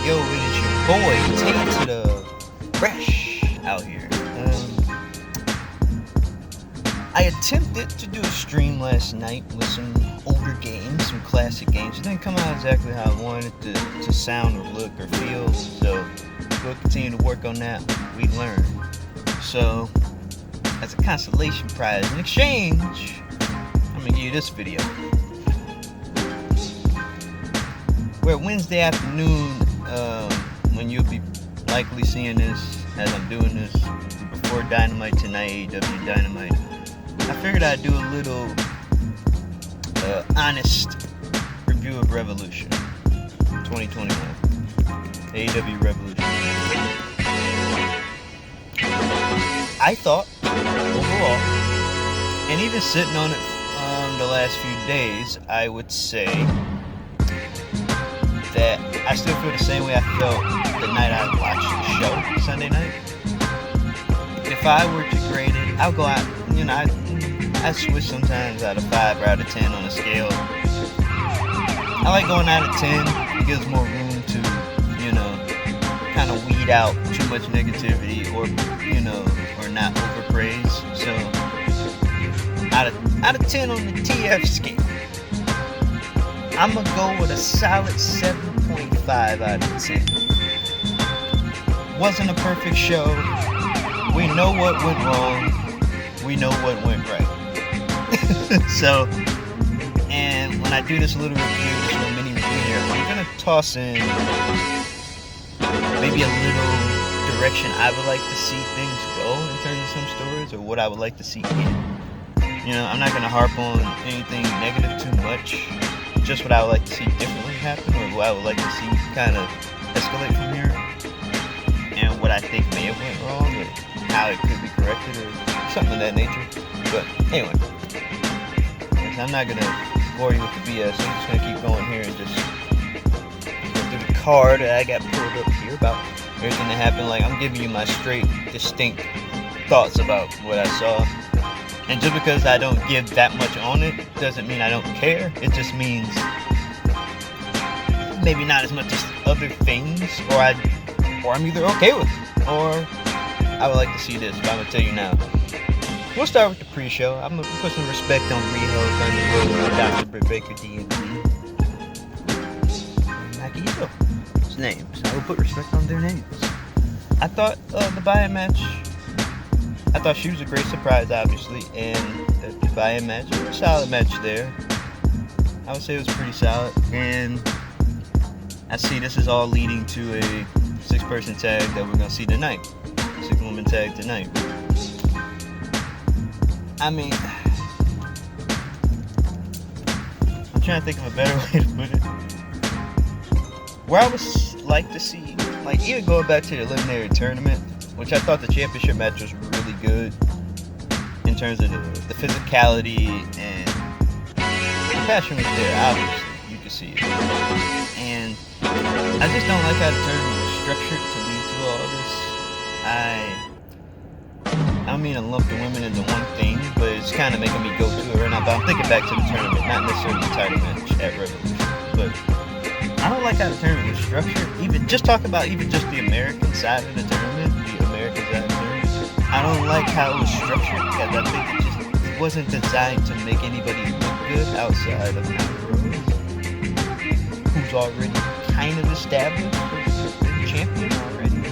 Yo, it is your boy, Untitled Fresh out here. I attempted to do a stream last night with some older games, some classic games. It didn't come out exactly how I wanted it to sound or look or feel, so we'll continue to work on that. We learn. So, as a consolation prize in exchange, I'm going to give you this video. Where Wednesday afternoon, when you'll be likely seeing this as I'm doing this before Dynamite tonight, AEW Dynamite, I figured I'd do a little honest review of Revolution 2021, AEW Revolution. I thought overall, and even sitting on it the last few days, I would say that I still feel the same way I felt the night I watched the show, Sunday night. If I were to grade it, I'll go out, I switch sometimes out of 5 or out of 10 on a scale. I like going out of 10. It gives more room to, kind of weed out too much negativity or not overpraise. So, out of 10 on the TF scale, I'm going to go with a solid 7.5 out of 10. Wasn't a perfect show. We know what went wrong. We know what went right. So, and when I do this little review, this little mini review here, I'm going to toss in maybe a little direction I would like to see things go in terms of some stories, or what I would like to see in. I'm not going to harp on anything negative too much. Just what I would like to see differently happen, or what I would like to see kind of escalate from here, and what I think may have went wrong, or how it could be corrected, or something of that nature. But anyway, I'm not gonna bore you with the BS. I'm just gonna keep going here and just go through the card that I got pulled up here about everything that happened. Like, I'm giving you my straight, distinct thoughts about what I saw. And just because I don't give that much on it doesn't mean I don't care. It just means maybe not as much as other things, or I'm either okay with it, or I would like to see this. But I'm gonna tell you now. We'll start with the pre-show. I'm gonna put some respect on Riho, Thunder Road, Dr. Britt Baker, D&D, and Nakito. His names. I will put respect on their names. I thought the buy-in match. I thought she was a great surprise, obviously, and the buy-in match was a solid match there. I would say it was pretty solid, and I see this is all leading to a 6-person tag that we're gonna see tonight, 6-woman tag tonight. I mean, I'm trying to think of a better way to put it. Where I would like to see, like, even going back to the eliminator tournament, which I thought the championship match was really good in terms of the physicality, and the passion was there, obviously. You could see it. And I just don't like how the tournament was structured to lead to all this. I don't mean to lump the women into one thing, but it's kind of making me go to it right now. But I'm thinking back to the tournament, not necessarily the title match at Revolution. But I don't like how the tournament was structured. Even just the American side of the tournament, I don't like how it was structured, because I think it wasn't designed to make anybody look good outside of Nyla Rose, who's already kind of established as a champion already.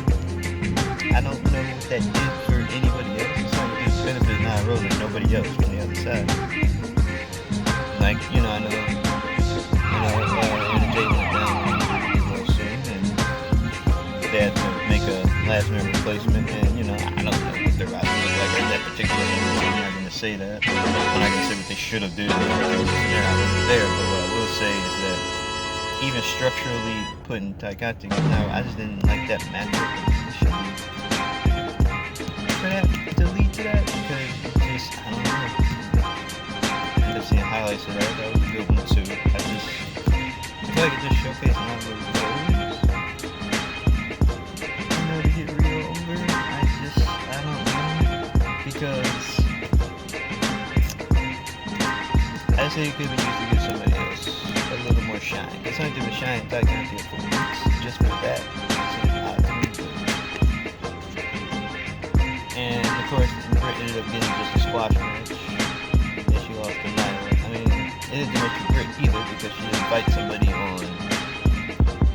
I don't know what that did for anybody else. It's not just benefit Nyla Rose and nobody else from the other side. Like, I know NJ went down real soon, and they had to make a last minute replacement, and I don't know what their roster looked like at that particular moment. I'm not going to say that. I'm not going to say what they should have done. I wasn't there, but what I will say is that even structurally putting Taika together, I just didn't like that matchup. For that to lead to that, because it just, I don't know. I ended up seeing highlights of that. That was a good one too. I feel like it just showcased not really goals. To get Rio over, I don't know, because I say it could be used to give somebody else a little more shine. Because somebody did a shine Taika for weeks just for that. ended up getting just a squash match. And she lost to Nyla. I mean, it didn't do much for Britt either because she didn't fight somebody on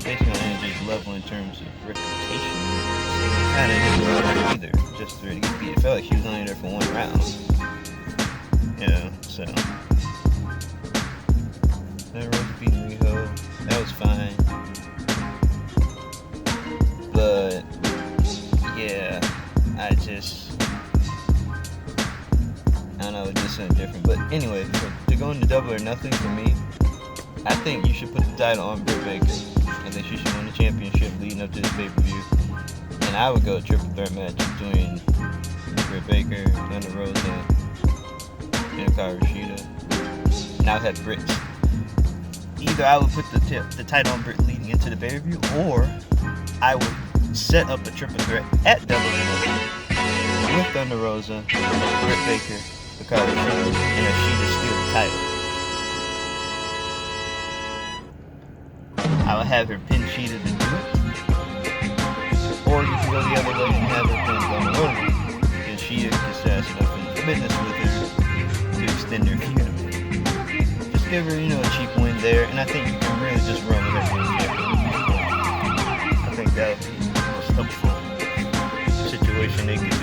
basically on Angela's level in terms of reputation. Kind of didn't run her either, just for her to get beat. It felt like she was only there for one round. You know, so. Then Rose beat Riho. That was fine. But, yeah, I don't know, it's just something different. But anyway, to go into Double or Nothing for me, I think you should put the title on Britt Baker. I think she should win the championship leading up to this pay-per-view. And I would go a triple threat match between Britt Baker, Thunder Rosa, and Hikaru Shida. And I would have Britt. Either I would put the title on Britt leading into the pay-per-view, or I would set up a triple threat at Double or Nothing with Thunder Rosa, Britt Baker, Hikaru Shida, and Shida steal the title. I would have her pin Shida to do it. Or you can go the other way and have her pin Thunder Rosa. And Shida gets ass enough in business with her to extend their feud a bit. Just give her, a cheap win there. And I think you can really just run with her being champion. I think that would be the most helpful situation they could do.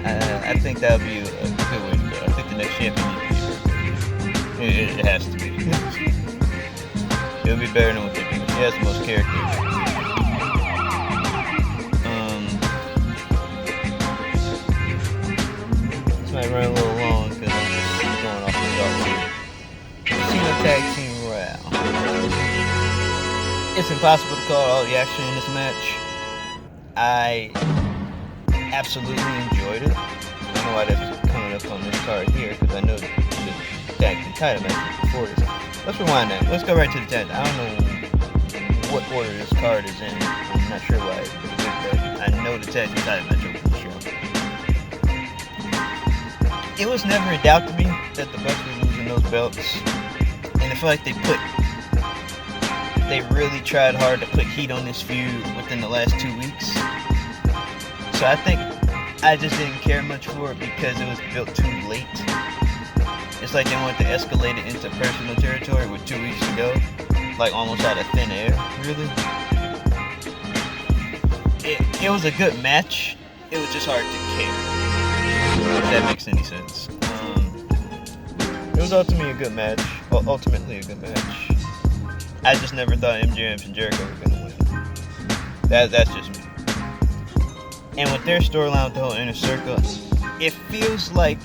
I think that would be a good way to go. I think the next champion needs to be It has to be. It'll be better than what they're doing. She has the most character. This might run a little long because I'm just going off the dart here. Cena Tag Team Royale. It's impossible to call all the action in this match. I absolutely enjoyed it. I don't know why that's coming up on this card here, because I know the tag team title match before this. Let's rewind that. Let's go right to the tag. I don't know what order this card is in. I'm not sure why, but I know the tag team title match over the show. It was never a doubt to me that the Bucks were losing those belts, and I feel like they really tried hard to put heat on this feud within the last 2 weeks. So I think I just didn't care much for it because it was built too late. It's like they wanted to escalate it into personal territory with 2 weeks to go. Like almost out of thin air, really. It was a good match. It was just hard to care. If that makes any sense. It was ultimately a good match. I just never thought MJF and Jericho were going to win. That's just me. And with their storyline with the whole Inner Circle, it feels like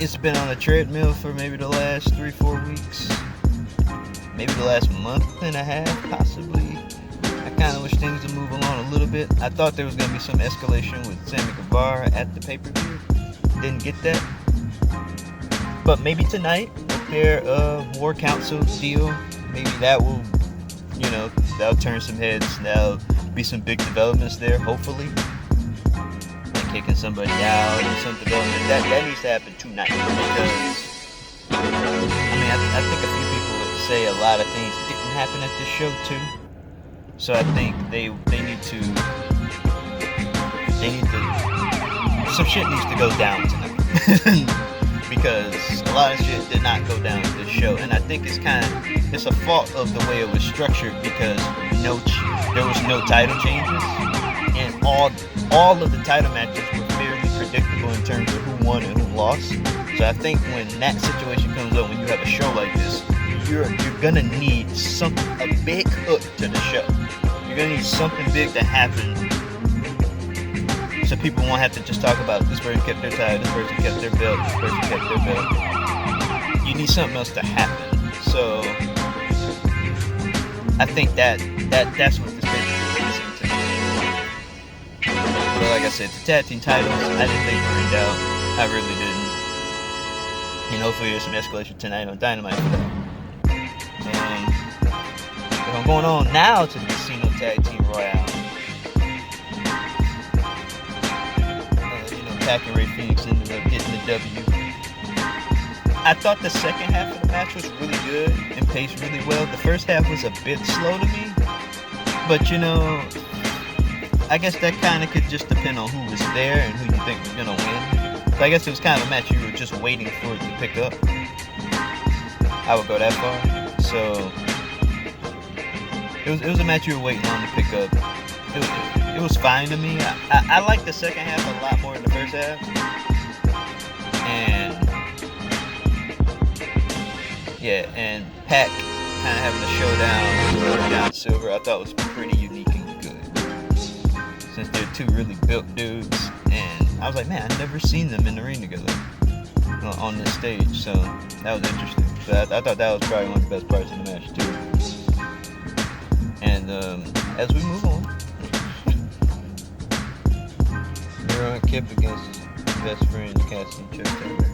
it's been on a treadmill for maybe the last 3-4 weeks. Maybe the last month and a half, possibly. I kind of wish things would move along a little bit. I thought there was going to be some escalation with Sammy Guevara at the pay-per-view. Didn't get that. But maybe tonight, with their War Council deal, maybe that will, that'll turn some heads. That'll be some big developments there, hopefully. Like kicking somebody out or some development. That needs to happen tonight. Because, I think a few people would say a lot of things didn't happen at this show, too. So I think they need to, some shit needs to go down tonight. Because a lot of shit did not go down at this show. And I think it's a fault of the way it was structured because there was no title changes. And all of the title matches were fairly predictable in terms of who won and who lost. So I think when that situation comes up, when you have a show like this, you're gonna need a big hook to the show. You're gonna need something big to happen, so people won't have to just talk about this person kept their title, this person kept their belt, this person kept their belt. You need something else to happen. So I think that's what this pay-per-view is missing to me. But like I said, the tag team titles, I didn't think were in doubt. I really didn't. And hopefully there's some escalation tonight on Dynamite for that. But I'm going on now to the Casino Tag Team Royale. Pac and Ray Phoenix ended up getting the W. I thought the second half of the match was really good and paced really well. The first half was a bit slow to me, But you know, I guess that kind of could just depend on who was there and who you think was gonna win. So I guess it was kind of a match you were just waiting for it to pick up. I would go that far. So it was a match you were waiting on to pick up. It was fine to me. I liked the second half a lot more than the first half. And yeah, and Pac kind of having a showdown with John Silver, I thought was pretty unique and good. Since they're two really built dudes, and I was like, man, I've never seen them in the ring together on this stage, so that was interesting. So I thought that was probably one of the best parts of the match too. And as we move on, Miro and Kip against best friends Cassie and Chuck Taylor.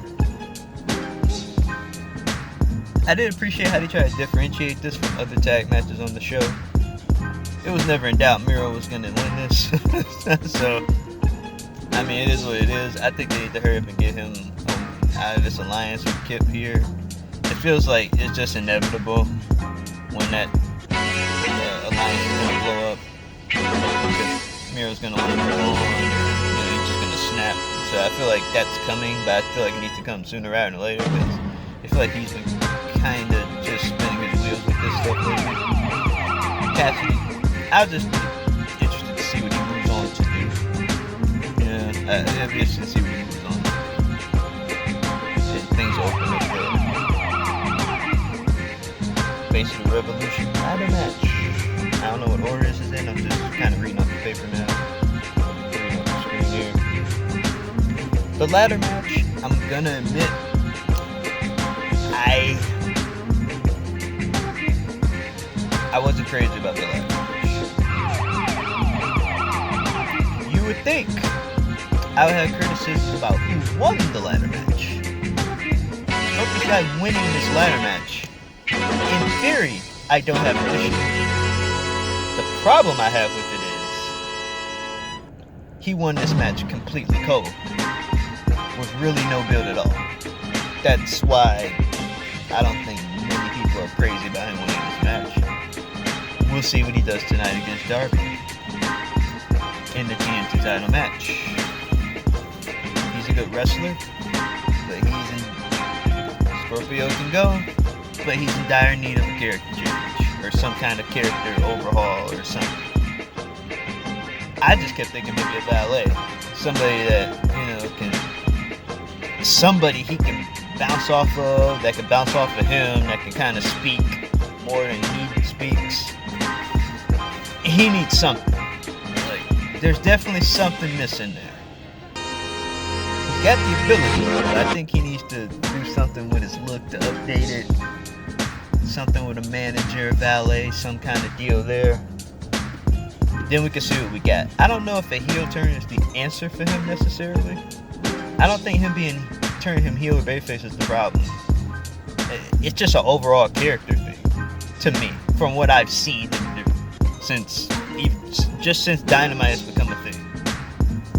I did appreciate how they tried to differentiate this from other tag matches on the show. It was never in doubt Miro was going to win this. So, I mean, it is what it is. I think they need to hurry up and get him out of this alliance with Kip here. It feels like it's just inevitable when that alliance is going to blow up. Because Miro's going to want to move on. You know, he's just going to snap. So I feel like that's coming, but I feel like it needs to come sooner rather than later. Because I feel like he's been kind of just spinning his wheels with this stuff lately. Cassidy, I was just interested to see what he moves on to do. Yeah, it'd be interesting to see what he moves on to. And things open up there. Face of the Revolution ladder match. I don't know what order this is in. I'm just kind of reading off the paper now. Reading off the screen here. The ladder match, I'm gonna admit, I wasn't crazy about the ladder match. You would think I would have criticisms about who won the ladder match. But this guy winning this ladder match, in theory, I don't have an issue. The problem I have with it is, he won this match completely cold, with really no build at all. That's why I don't think many people are crazy about him winning this match. We'll see what he does tonight against Darby in the TNT title match. He's a good wrestler, but he's in Scorpio can go, but he's in dire need of a character change or some kind of character overhaul or something. I just kept thinking maybe a valet, somebody that somebody he can bounce off of, that can bounce off of him, that can kind of speak more than he speaks. He needs something. Like, there's definitely something missing there. He's got the ability, but I think he needs to do something with his look to update it. Something with a manager, valet, some kind of deal there. Then we can see what we got. I don't know if a heel turn is the answer for him necessarily. I don't think turning him heel or babyface is the problem. It's just an overall character thing, to me, from what I've seen him do since Dynamite has become a thing.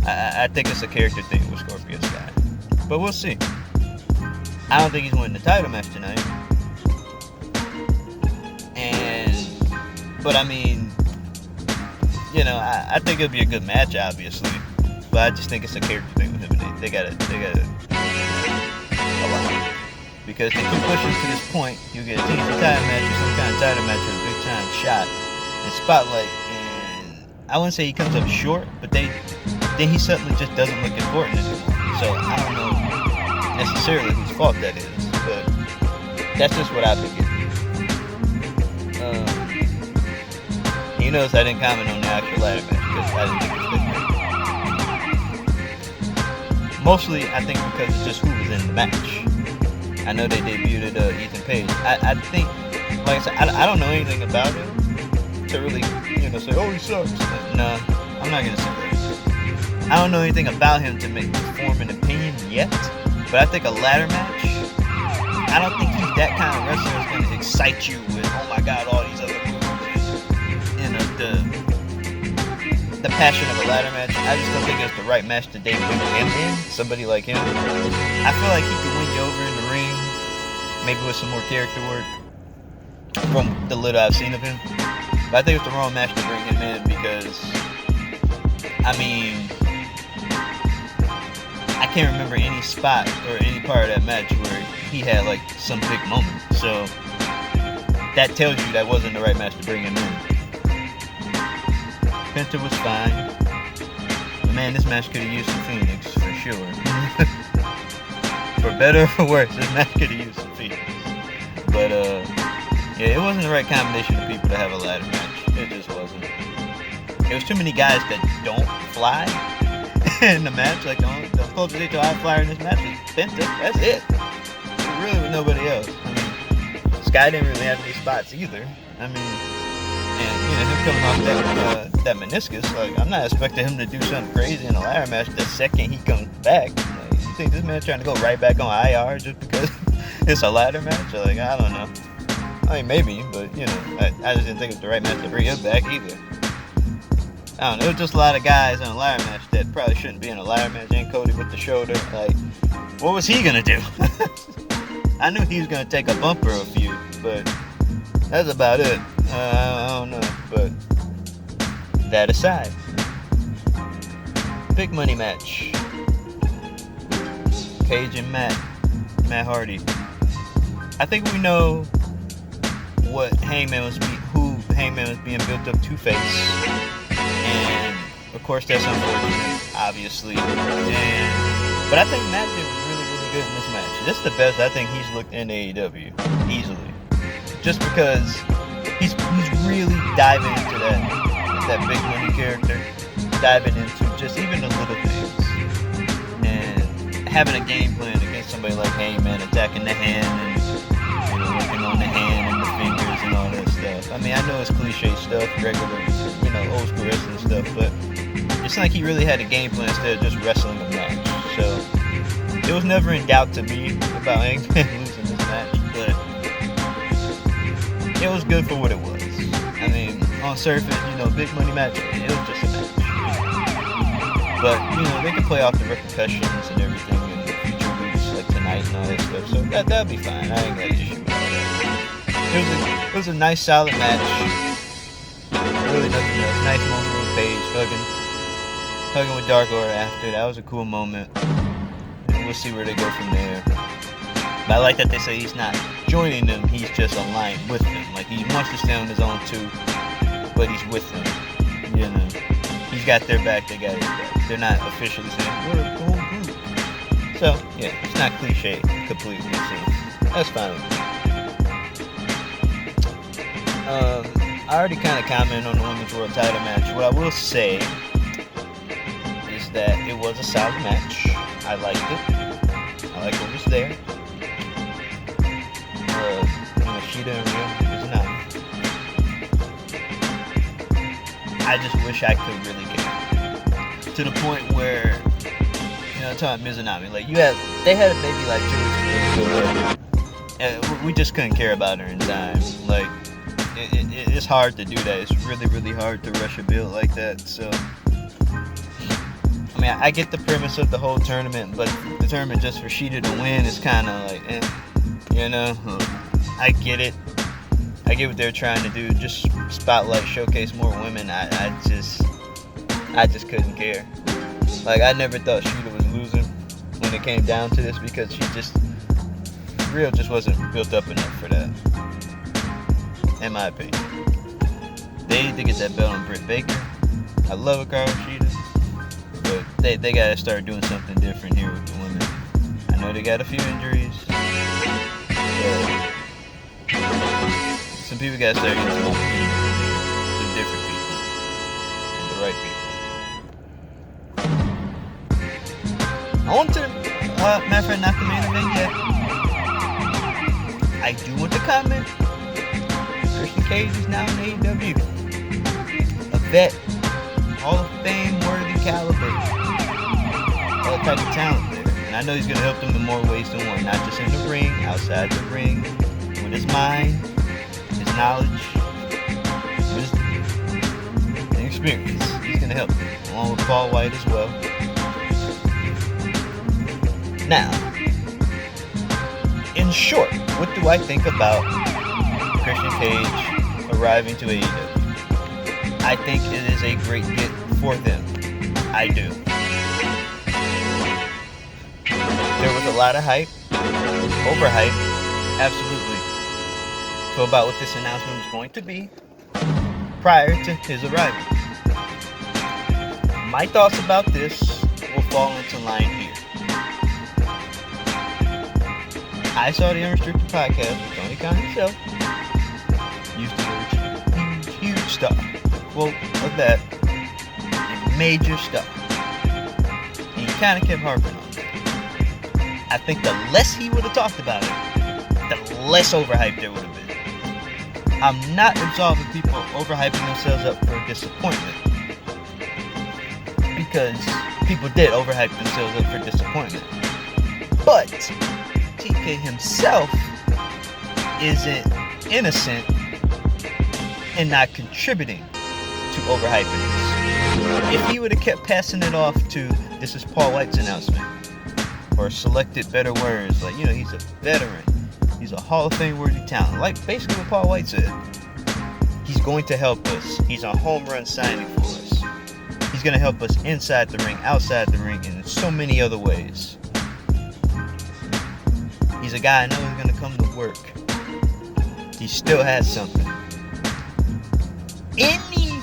I think it's a character thing with Scorpio Sky, but we'll see. I don't think he's winning the title match tonight, but I mean, I think it'll be a good match, obviously. But I just think it's a character thing with him, and they gotta allow. Because they keep pushing to this point, you get a TNT title match or some kind of title match or a big time shot and spotlight, and I wouldn't say he comes up short, but then he suddenly just doesn't look important anymore. So I don't know necessarily whose fault that is, but that's just what I've been getting. He knows I didn't comment on the actual ladder match because I didn't think it was that great. Mostly, I think because it's just who was in the match. I know they debuted Ethan Page. I think, like I said, I don't know anything about him to really, say, oh, he sucks. No, I'm not going to say that. I don't know anything about him to form an opinion yet, but I think a ladder match, I don't think he's that kind of wrestler that's going to excite you with, oh my God, all these other moves. The passion of a ladder match. I just don't think it's the right match to debut him in. Somebody like him. I feel like he could win you over in the ring, maybe with some more character work from the little I've seen of him. But I think it's the wrong match to bring him in because, I mean, I can't remember any spot or any part of that match where he had like some big moment. So that tells you that wasn't the right match to bring him in. Penta was fine. But man, this match could have used some Phoenix for sure. For better or for worse, this match could have used some Phoenix. But yeah, it wasn't the right combination of people to have a ladder match. It just wasn't. There was too many guys that don't fly in the match. Like the closest to high flyer in this match was Penta. That's it. There really was nobody else. I mean, Sky didn't really have any spots either. I mean, and him coming off that meniscus, like I'm not expecting him to do something crazy in a ladder match the second he comes back. Like, you think this man's trying to go right back on IR just because it's a ladder match? Like, I don't know. I mean, maybe, but I just didn't think it was the right match to bring him back either. I don't know. It was just a lot of guys in a ladder match that probably shouldn't be in a ladder match. And Cody with the shoulder, like, what was he gonna do? I knew he was gonna take a bumper or a few, but that's about it. I don't know, but that aside, big money match. Paige and Matt Hardy. I think we know who Hangman was being built up to face, and of course that's unfortunate, obviously. But I think Matt did really, really good in this match. This is the best I think he's looked in AEW, easily. Just because he's really diving into that big money character, diving into just even the little things, and having a game plan against somebody like Hangman, attacking the hand and working on the hand and the fingers and all that stuff. I mean, I know it's cliche stuff, regular, old school wrestling stuff, but it's like he really had a game plan instead of just wrestling a match. So it was never in doubt to me about Hangman losing this match, but it was good for what it was. I mean, on surface, big money match, it was just a match. But, they can play off the repercussions and everything in the future weeks, like tonight and all that stuff. So that'll be fine. I ain't got an issue with all that. It was a nice, solid match. Really nothing else. Nice moment with Paige, hugging with Dark Order after. That was a cool moment. And we'll see where they go from there. But I like that they say he's not joining them, he's just aligned with them. Like, he wants to stay on his own too, but he's with them. He's got their back, they got his back. They're not officially saying, we're a whole group. So, yeah, it's not cliche completely, so that's fine with me. I already kind of commented on the Women's World Title match. What I will say is that it was a solid match. I liked it. I liked what was there. Shida and Rhea is not. I just wish I could really care. To the point where, talking Mizunami, like they had maybe like 2 weeks ago, and we just couldn't care about her in time. Like, it's hard to do that. It's really, really hard to rush a build like that. So, I mean, I get the premise of the whole tournament, but the tournament just for Shida to win is kind of like, I get it. I get what they're trying to do. Just spotlight, showcase more women. I just couldn't care. Like, I never thought Shida was losing when it came down to this because Real just wasn't built up enough for that. In my opinion. They need to get that belt on Britt Baker. I love Hikaru Shida, but they gotta start doing something different here with the women. I know they got a few injuries. Some people gotta start getting some different people. And the right people. I want to, matter of fact, not the main event yet. I do want to comment. Christian Cage is now in AEW. A vet, Hall of Fame worthy caliber. All type of talent there. And I know he's gonna help them in more ways than one. Not just in the ring, outside the ring, with his mind, his knowledge, wisdom, and experience. He's gonna help them, along with Paul White as well. Now, in short, what do I think about Christian Cage arriving to AEW? I think it is a great get for them. I do. There was a lot of hype, overhype, absolutely, so about what this announcement was going to be prior to his arrival. My thoughts about this will fall into line here. I saw the Unrestricted podcast with Tony Khan himself use the words huge stuff. Quote of that, major stuff. And he kind of kept harping on it. I think the less he would have talked about it, the less overhyped there would have been. I'm not absolving people overhyping themselves up for disappointment, because people did overhype themselves up for disappointment. But TK himself isn't innocent in not contributing to overhyping this. If he would have kept passing it off to, this is Paul White's announcement, or selected better words, like, he's a veteran, he's a Hall of Fame worthy talent, like basically what Paul White said. He's going to help us. He's a home run signing for us. He's going to help us inside the ring, outside the ring, and in so many other ways. He's a guy I know is going to come to work. He still has something. Any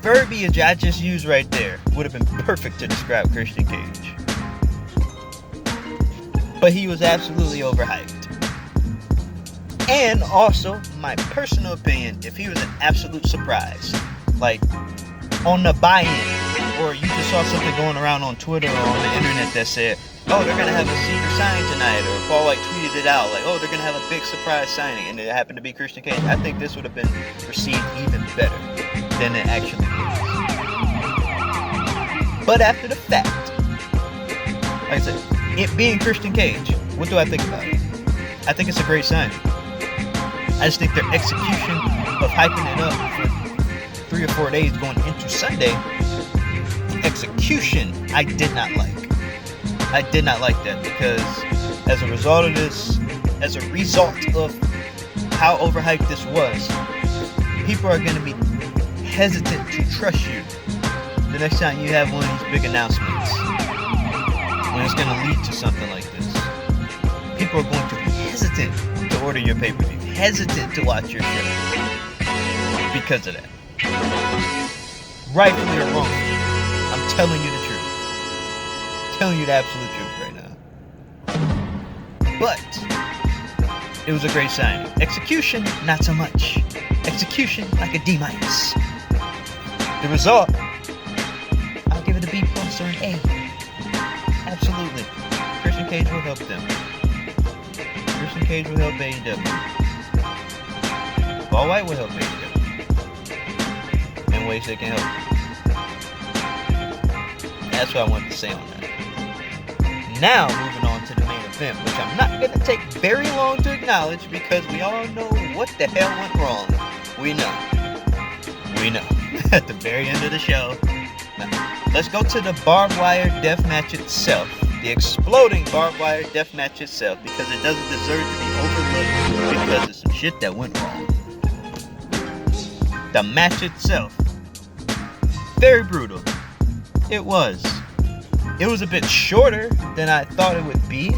verbiage I just used right there would have been perfect to describe Christian Cage. But he was absolutely overhyped. And also, my personal opinion, if he was an absolute surprise, like on the buy-in, or you just saw something going around on Twitter or on the internet that said, oh, they're going to have a secret signing tonight, or Paul White tweeted it out, like, oh, they're going to have a big surprise signing, and it happened to be Christian Cage, I think this would have been received even better than it actually was. But after the fact, like I said, it being Christian Cage, what do I think about it? I think it's a great signing. I just think their execution of hyping it up for 3 or 4 days going into Sunday, the execution I did not like. I did not like that, because as a result of this, as a result of how overhyped this was, people are going to be hesitant to trust you the next time you have one of these big announcements, when it's going to lead to something like this. People are going to be hesitant to order your pay-per-view, hesitant to watch your show because of that. Rightfully or wrongfully, I'm telling you the truth. I'm telling you the absolute truth right now. But it was a great signing. Execution, not so much. Execution, like a D-. The result, I'll give it a B+ or an A. Absolutely. Christian Cage will help them. Christian Cage will help AEW. Paul White will help AEW. In ways they can help. That's what I wanted to say on that. Now, moving on to the main event, which I'm not going to take very long to acknowledge, because we all know what the hell went wrong. We know. At the very end of the show. Now, let's go to the barbed wire death match itself. The exploding barbed wire death match itself, because it doesn't deserve to be overlooked, because of some shit that went wrong. The match itself, very brutal. It was a bit shorter than I thought it would be,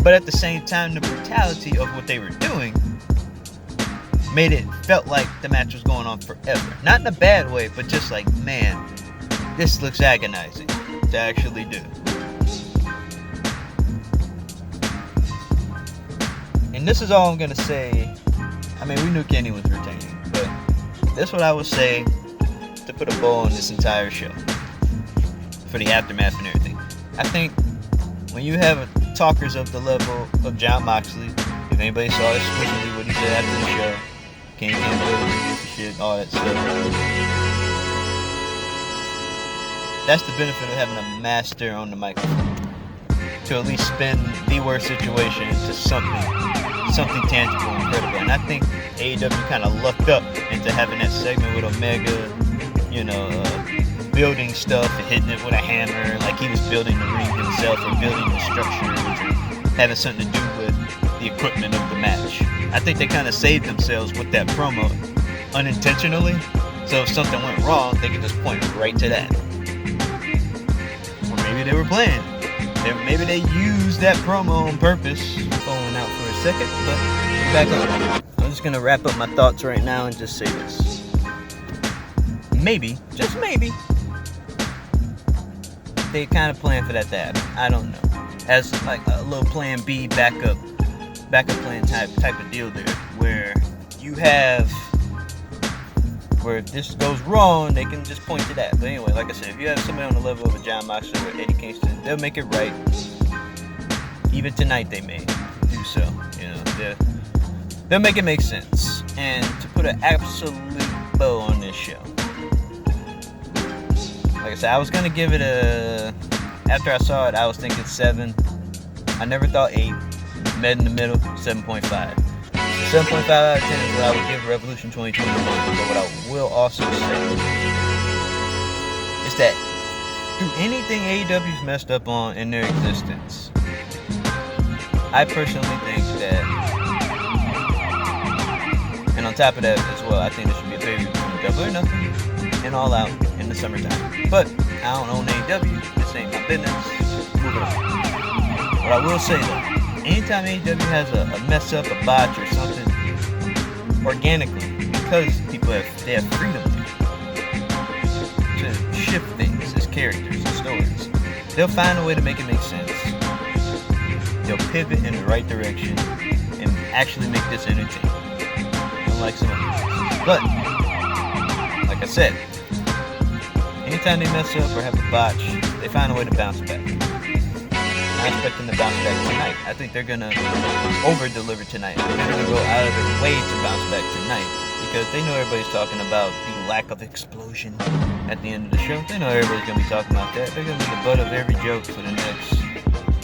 but at the same time, the brutality of what they were doing made it felt like the match was going on forever. Not in a bad way, but just like, man, this looks agonizing to actually do. And this is all I'm gonna say. I mean, we knew Kenny was retaining, but this is what I would say to put a bow on this entire show for the aftermath and everything. I think when you have talkers of the level of Jon Moxley, if anybody saw exclusively what he said after the show, can't believe the shit, all that stuff. That's the benefit of having a master on the microphone, to at least spin the worst situation into something tangible and incredible. And I think AEW kind of lucked up into having that segment with Omega, building stuff and hitting it with a hammer, like he was building the ring himself, or building the structures, and having something to do with the equipment of the match. I think they kind of saved themselves with that promo, unintentionally, So if something went wrong, they could just point right to that. Or maybe they were playing. Maybe they used that promo on purpose. Falling out for a second, but back on. I'm just gonna wrap up my thoughts right now and just say this. Maybe, just maybe, they kind of plan for that to happen. I don't know. As like a little plan B, backup plan type of deal there, where you have, where if this goes wrong, they can just point to that. But anyway, like I said, if you have somebody on the level of a John Moxley or Eddie Kingston, they'll make it right. Even tonight they may do so. You know, they'll make it make sense. And to put an absolute bow on this show, like I said, I was gonna give it a. After I saw it, I was thinking 7. I never thought 8. Met in the middle, 7.5. 7.5 out of 10 is what I would give Revolution 2021. But what I will also say is that through anything AEW's messed up on in their existence, I personally think that, and on top of that as well, I think there should be a pay-per-view between Double or Nothing and All Out in the summertime. But I don't own AEW. This ain't my business. Moving on. What I will say though, anytime AEW has a mess up, a botch, or something, organically, because people have freedom to shift things as characters and stories, they'll find a way to make it make sense. They'll pivot in the right direction and actually make this entertaining, unlike some others. But like I said, anytime they mess up or have a botch, they find a way to bounce back. I expect them to bounce back tonight. I think they're gonna over-deliver tonight. They're gonna go out of their way to bounce back tonight because they know everybody's talking about the lack of explosion at the end of the show. They know everybody's gonna be talking about that. They're gonna be the butt of every joke for the next,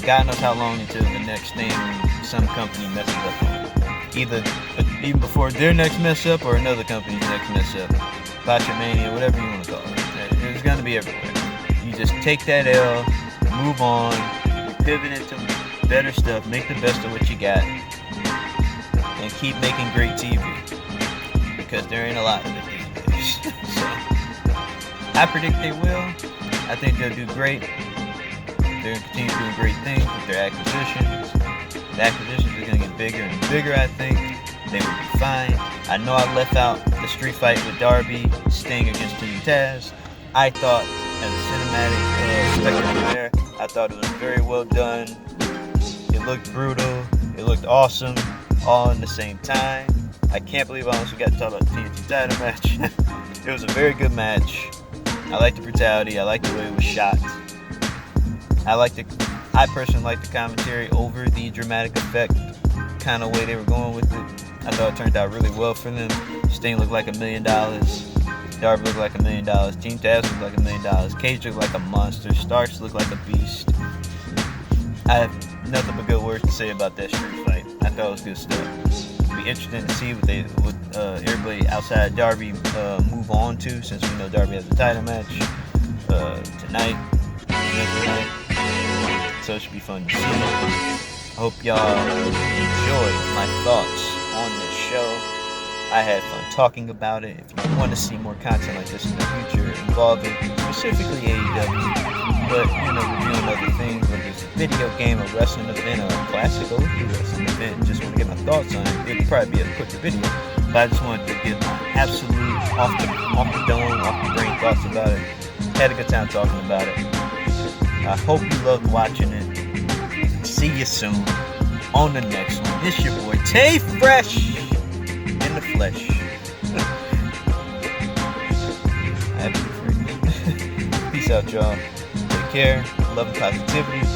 God knows how long, until the next thing some company messes up on. Either even before their next mess up or another company's next mess up. Botchamania, whatever you want to call it. It's gonna be everywhere. You just take that L, move on. Pivot into better stuff, make the best of what you got, and keep making great TV, because there ain't a lot of it these days. So I predict they will. I think they'll do great. They're going to continue doing great things with their acquisitions. The acquisitions are going to get bigger and bigger, I think. They will be fine. I know I left out the street fight with Darby, Sting against Team Taz. I thought, as a cinematic spectacle there, I thought it was very well done. It looked brutal. It looked awesome, all in the same time. I can't believe I almost forgot to talk about the TNT title match. It was a very good match. I liked the brutality. I liked the way it was shot. I personally liked the commentary over the dramatic effect kind of way they were going with it. I thought it turned out really well for them. Sting looked like $1 million. Darby looked like $1 million. Team Taz looked like $1 million. Cage looked like a monster. Starks looked like a beast. I have nothing but good words to say about that street fight. I thought it was good stuff. It'll be interesting to see what everybody outside Darby move on to, since we know Darby has a title match tonight. So it should be fun to see. I hope y'all enjoyed my thoughts on this show. I had fun talking about it. If you want to see more content like this in the future involving specifically AEW, but reviewing other things, whether it's a video game, a wrestling event, or a classic old wrestling event, just want to get my thoughts on it, it'd probably be a quicker video. But I just wanted to get my absolute off the dome, off the brain thoughts about it. Had a good time talking about it. I hope you loved watching it. See you soon on the next one. It's your boy TAEFRESH in the flesh. Happy Peace out, y'all. Take care. Love and positivity.